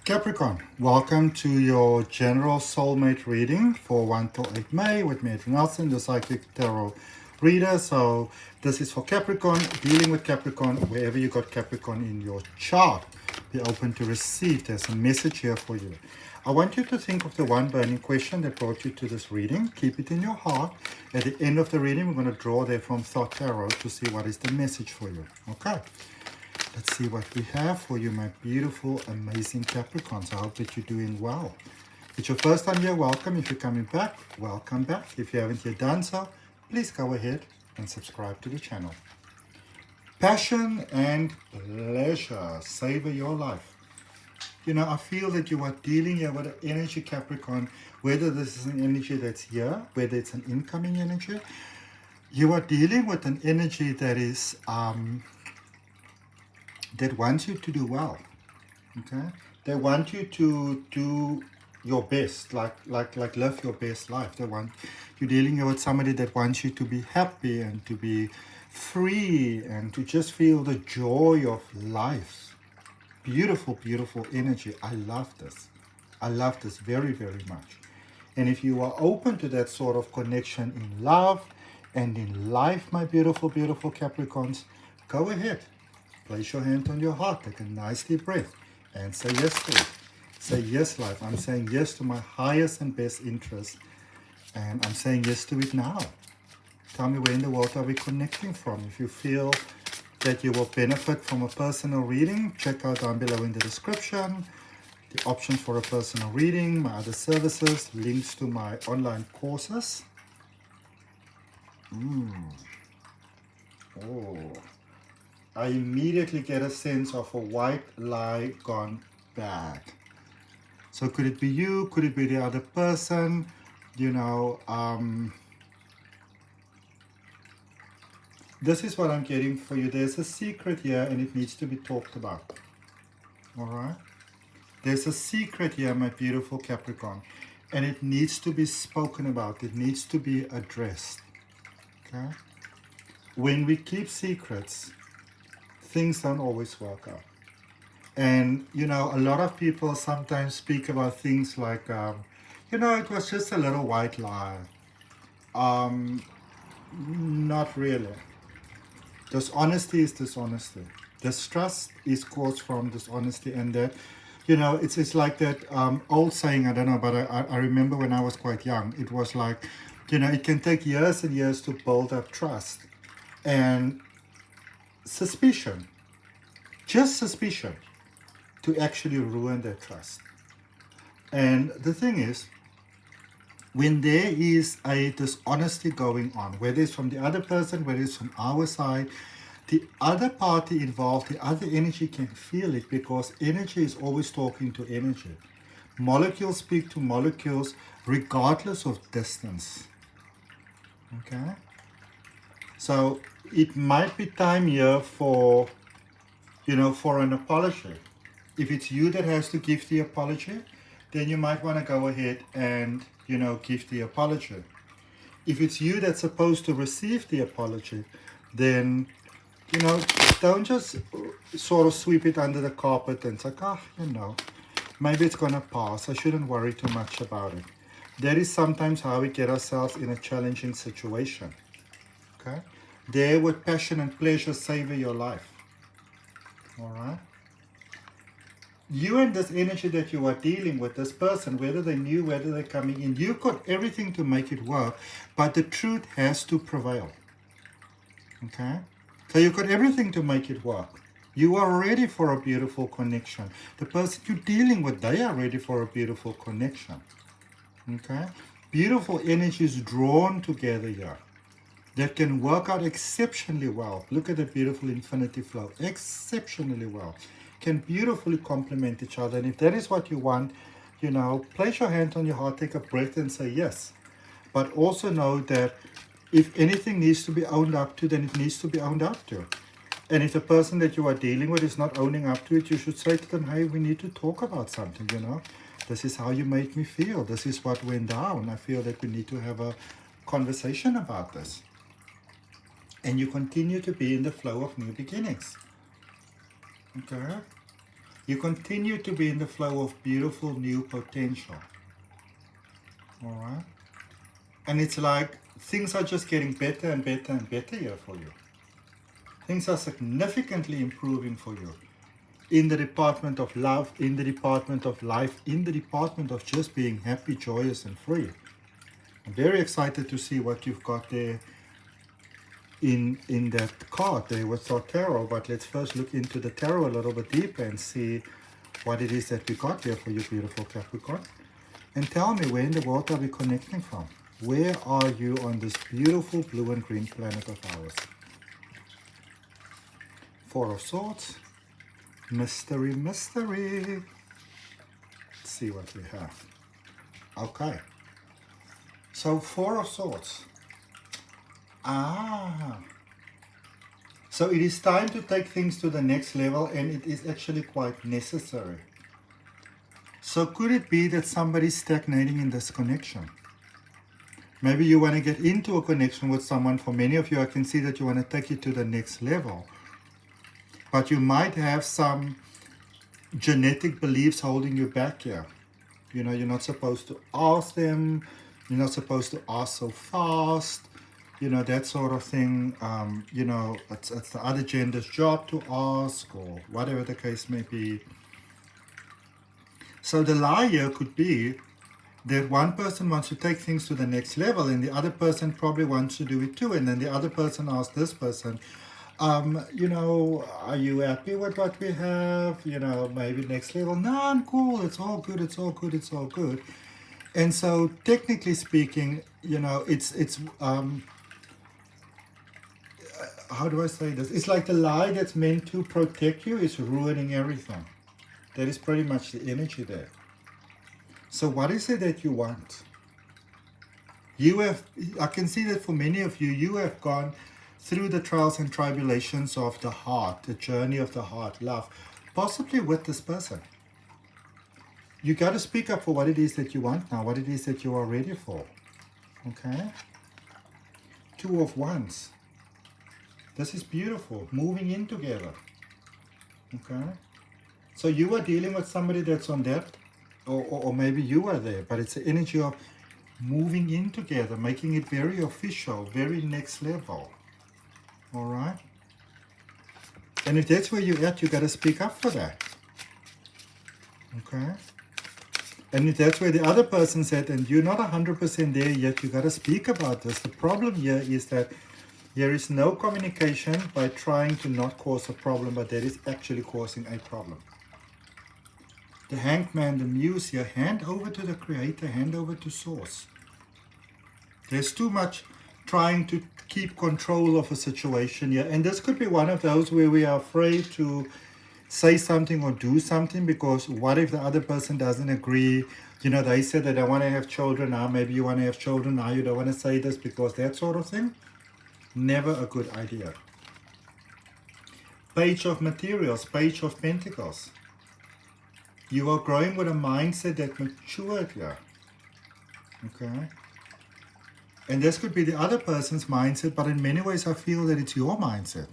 Capricorn, welcome to your general soulmate reading for 1 till 8 May with me, Adrian Nelson, the psychic tarot reader. So this is for Capricorn, dealing with Capricorn, wherever you got Capricorn in your chart. Be open to receive. There's a message here for you. I want you to think of the one burning question that brought you to this reading. Keep it in your heart. At the end of the reading, we're going to draw there from Thought Tarot to see what is the message for you. Okay. Let's see what we have for you, my beautiful, amazing Capricorns. I hope that you're doing well. If it's your first time here, welcome. If you're coming back, welcome back. If you haven't yet done so, please go ahead and subscribe to the channel. Passion and pleasure. Savor your life. You know, I feel that you are dealing here with an energy, Capricorn, whether this is an energy that's here, whether it's an incoming energy. You are dealing with an energy that is... that wants you to do well, okay? They want you to do your best, like live your best life. You're dealing with somebody that wants you to be happy and to be free and to just feel the joy of life. Beautiful, beautiful energy. I love this. I love this very, very much. And if you are open to that sort of connection in love and in life, my beautiful, beautiful Capricorns, go ahead. Place your hand on your heart, take a nice deep breath, and say yes to it. Say yes, life. I'm saying yes to my highest and best interest, and I'm saying yes to it now. Tell me, where in the world are we connecting from? If you feel that you will benefit from a personal reading, check out down below in the description the options for a personal reading, my other services, links to my online courses. Oh. I immediately get a sense of a white lie gone bad. So could it be you? Could it be the other person? You know, this is what I'm getting for you. There's a secret here and it needs to be talked about. All right? There's a secret here, my beautiful Capricorn, and it needs to be spoken about. It needs to be addressed. Okay? When we keep secrets, things don't always work out. And, you know, a lot of people sometimes speak about things like, you know, it was just a little white lie. Not really. Dishonesty is dishonesty. Distrust is caused from dishonesty, and that, you know, it's like that old saying, I don't know, but I remember when I was quite young, it was like, you know, it can take years and years to build up trust. And suspicion, just suspicion, to actually ruin their trust. And the thing is, when there is a dishonesty going on, whether it's from the other person, whether it's from our side, the other party involved, the other energy can feel it, because energy is always talking to energy. Molecules speak to molecules regardless of distance. Okay? So it might be time here for, you know, for an apology. If it's you that has to give the apology, then you might want to go ahead and, you know, give the apology. If it's you that's supposed to receive the apology, then, you know, don't just sort of sweep it under the carpet and say, you know, maybe it's going to pass. I shouldn't worry too much about it. That is sometimes how we get ourselves in a challenging situation. Okay? There with passion and pleasure, savor your life. All right? You and this energy that you are dealing with, this person, whether they're new, whether they're coming in, you've got everything to make it work, but the truth has to prevail. Okay? So you've got everything to make it work. You are ready for a beautiful connection. The person you're dealing with, they are ready for a beautiful connection. Okay? Beautiful energies drawn together here that can work out exceptionally well. Look at the beautiful infinity flow. Exceptionally well. Can beautifully complement each other. And if that is what you want, you know, place your hand on your heart, take a breath and say yes. But also know that if anything needs to be owned up to, then it needs to be owned up to. And if the person that you are dealing with is not owning up to it, you should say to them, hey, we need to talk about something, you know. This is how you made me feel. This is what went down. I feel that we need to have a conversation about this. And you continue to be in the flow of new beginnings. Okay? You continue to be in the flow of beautiful new potential. All right? And it's like things are just getting better and better and better here for you. Things are significantly improving for you. In the department of love, in the department of life, in the department of just being happy, joyous, and free. I'm very excited to see what you've got there in that card there with our tarot, but let's first look into the tarot a little bit deeper and see what it is that we got there for you, beautiful Capricorn. And tell me, where in the world are we connecting from? Where are you on this beautiful blue and green planet of ours? Four of Swords. Mystery, mystery. Let's see what we have. Okay. So, Four of Swords. So it is time to take things to the next level, and it is actually quite necessary. So could it be that somebody's stagnating in this connection? Maybe you want to get into a connection with someone. For many of you, I can see that you want to take it to the next level. But you might have some genetic beliefs holding you back here. You know, you're not supposed to ask them. You're not supposed to ask so fast. You know, that sort of thing. You know, it's the other gender's job to ask, or whatever the case may be. So the lie here could be that one person wants to take things to the next level, and the other person probably wants to do it too. And then the other person asks this person, you know, are you happy with what we have? You know, maybe next level. No, I'm cool. It's all good. It's all good. It's all good. And so, technically speaking, you know, it's how do I say this? It's like the lie that's meant to protect you is ruining everything. That is pretty much the energy there. So what is it that you want? You have, I can see that for many of you, you have gone through the trials and tribulations of the heart, the journey of the heart, love, possibly with this person. You got to speak up for what it is that you want now, what it is that you are ready for. Okay? Two of Wands. This is beautiful, moving in together. Okay? So you are dealing with somebody that's on that, or maybe you are there, but it's the energy of moving in together, making it very official, very next level. All right? And if that's where you're at, you got to speak up for that. Okay? And if that's where the other person's at and you're not 100% there yet, you got to speak about this. The problem here is that there is no communication by trying to not cause a problem, but that is actually causing a problem. The Hanged Man, the Muse here, hand over to the Creator, hand over to Source. There's too much trying to keep control of a situation here. And this could be one of those where we are afraid to say something or do something, because what if the other person doesn't agree? You know, they said that they want to have children now. Maybe you want to have children now. You don't want to say this because that sort of thing. Never a good idea. Page of Materials, Page of Pentacles. You are growing with a mindset that matured here. Okay? And this could be the other person's mindset, but in many ways I feel that it's your mindset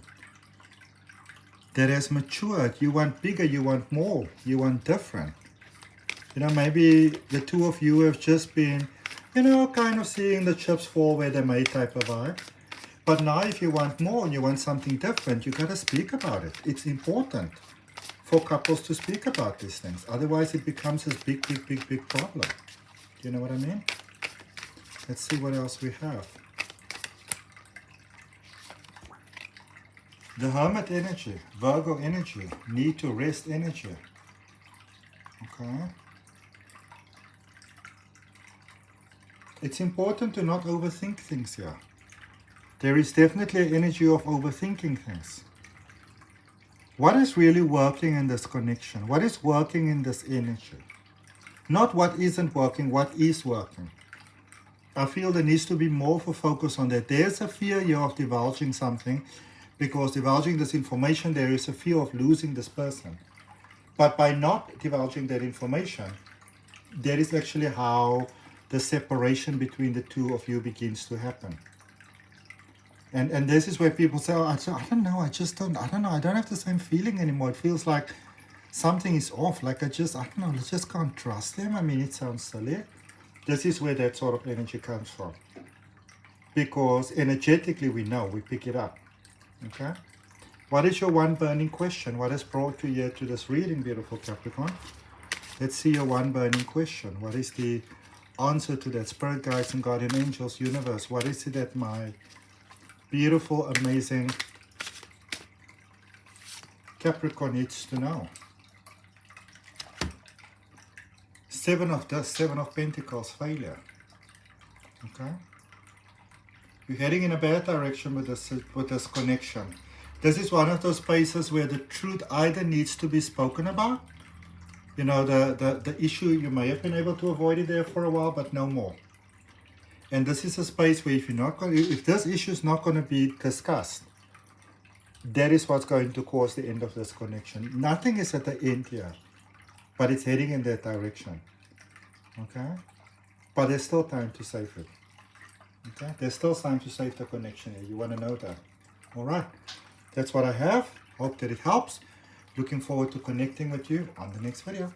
that has matured. You want bigger, you want more, you want different. You know, maybe the two of you have just been, you know, kind of seeing the chips fall where they may type of vibe. But now if you want more and you want something different, you got to speak about it. It's important for couples to speak about these things. Otherwise it becomes this big problem. Do you know what I mean? Let's see what else we have. The Hermit energy, Virgo energy, need to rest energy. Okay. It's important to not overthink things here. There is definitely an energy of overthinking things. What is really working in this connection? What is working in this energy? Not what isn't working, what is working. I feel there needs to be more of a focus on that. There's a fear here of divulging something, because divulging this information, there is a fear of losing this person. But by not divulging that information, that is actually how the separation between the two of you begins to happen. And this is where people say, oh, I don't know, I don't know, I don't have the same feeling anymore. It feels like something is off. Like I don't know, I just can't trust them. I mean, it sounds silly. This is where that sort of energy comes from. Because energetically we know, we pick it up. Okay? What is your one burning question? What has brought you here to this reading, beautiful Capricorn? Let's see your one burning question. What is the answer to that? Spirit guides and guardian angels, universe. What is it that my beautiful, amazing Capricorn needs to know? Seven of Dust, Seven of Pentacles, failure. Okay? You're heading in a bad direction with this connection. This is one of those spaces where the truth either needs to be spoken about. You know, the issue, you may have been able to avoid it there for a while, but no more. And this is a space where if this issue is not going to be discussed, that is what's going to cause the end of this connection. Nothing is at the end here, but it's heading in that direction. Okay? But there's still time to save it. Okay? There's still time to save the connection here. You want to know that. Alright. That's what I have. Hope that it helps. Looking forward to connecting with you on the next video.